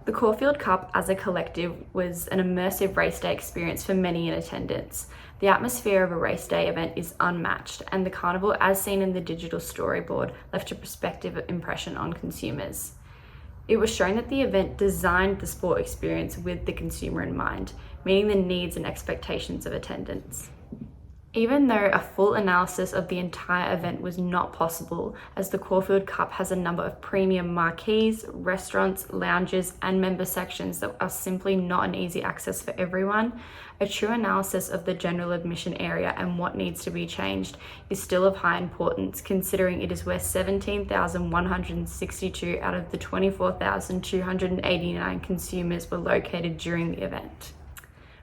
The Caulfield Cup as a collective was an immersive race day experience for many in attendance. The atmosphere of a race day event is unmatched, and the carnival, as seen in the digital storyboard, left a prospective impression on consumers. It was shown that the event designed the sport experience with the consumer in mind, meeting the needs and expectations of attendants. Even though a full analysis of the entire event was not possible, as the Caulfield Cup has a number of premium marquees, restaurants, lounges, and member sections that are simply not an easy access for everyone, a true analysis of the general admission area and what needs to be changed is still of high importance, considering it is where 17,162 out of the 24,289 consumers were located during the event.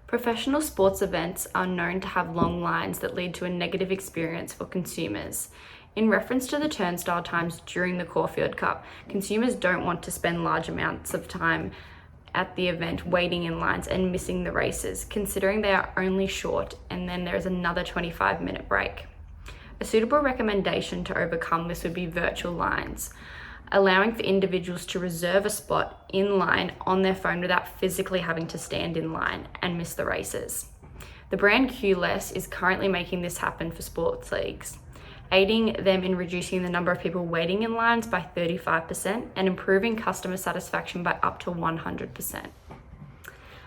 Professional sports events are known to have long lines that lead to a negative experience for consumers. In reference to the turnstile times during the Caulfield Cup, consumers don't want to spend large amounts of time at the event waiting in lines and missing the races, considering they are only short and then there is another 25-minute break. A suitable recommendation to overcome this would be virtual lines, allowing for individuals to reserve a spot in line on their phone without physically having to stand in line and miss the races. The brand Qless is currently making this happen for sports leagues, aiding them in reducing the number of people waiting in lines by 35% and improving customer satisfaction by up to 100%.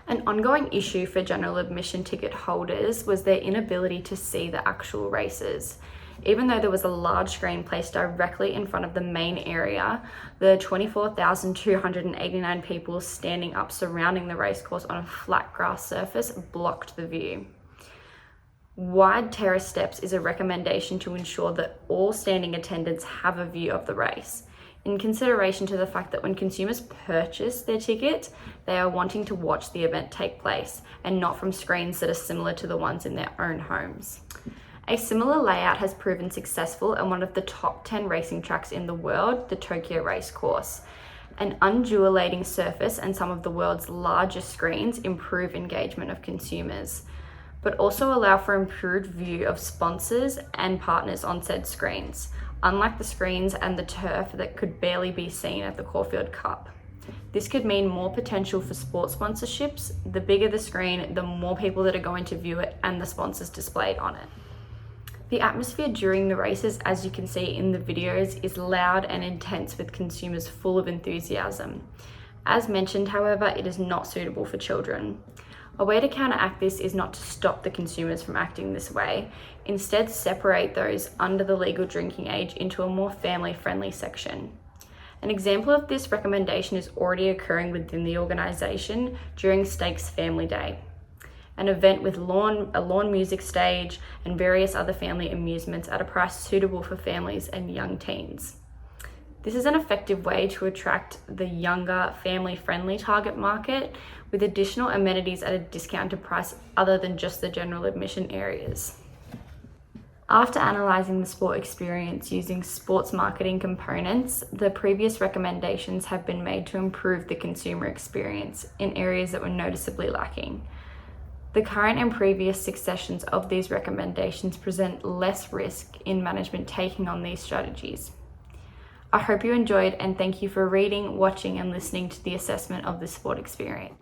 An ongoing issue for general admission ticket holders was their inability to see the actual races. Even though there was a large screen placed directly in front of the main area, the 24,289 people standing up surrounding the racecourse on a flat grass surface blocked the view. Wide terrace steps is a recommendation to ensure that all standing attendants have a view of the race, in consideration to the fact that when consumers purchase their ticket, they are wanting to watch the event take place and not from screens that are similar to the ones in their own homes. A similar layout has proven successful at one of the top 10 racing tracks in the world, the Tokyo Racecourse. An undulating surface and some of the world's largest screens improve engagement of consumers, but also allow for improved view of sponsors and partners on said screens, unlike the screens and the turf that could barely be seen at the Caulfield Cup. This could mean more potential for sports sponsorships. The bigger the screen, the more people that are going to view it and the sponsors displayed on it. The atmosphere during the races, as you can see in the videos, is loud and intense with consumers full of enthusiasm. As mentioned, however, it is not suitable for children. A way to counteract this is not to stop the consumers from acting this way. Instead, separate those under the legal drinking age into a more family-friendly section. An example of this recommendation is already occurring within the organisation during Stakes Family Day, an event with a lawn music stage and various other family amusements at a price suitable for families and young teens. This is an effective way to attract the younger, family-friendly target market with additional amenities at a discounted price other than just the general admission areas. After analysing the sport experience using sports marketing components, the previous recommendations have been made to improve the consumer experience in areas that were noticeably lacking. The current and previous successions of these recommendations present less risk in management taking on these strategies. I hope you enjoyed, and thank you for reading, watching and listening to the assessment of the sport experience.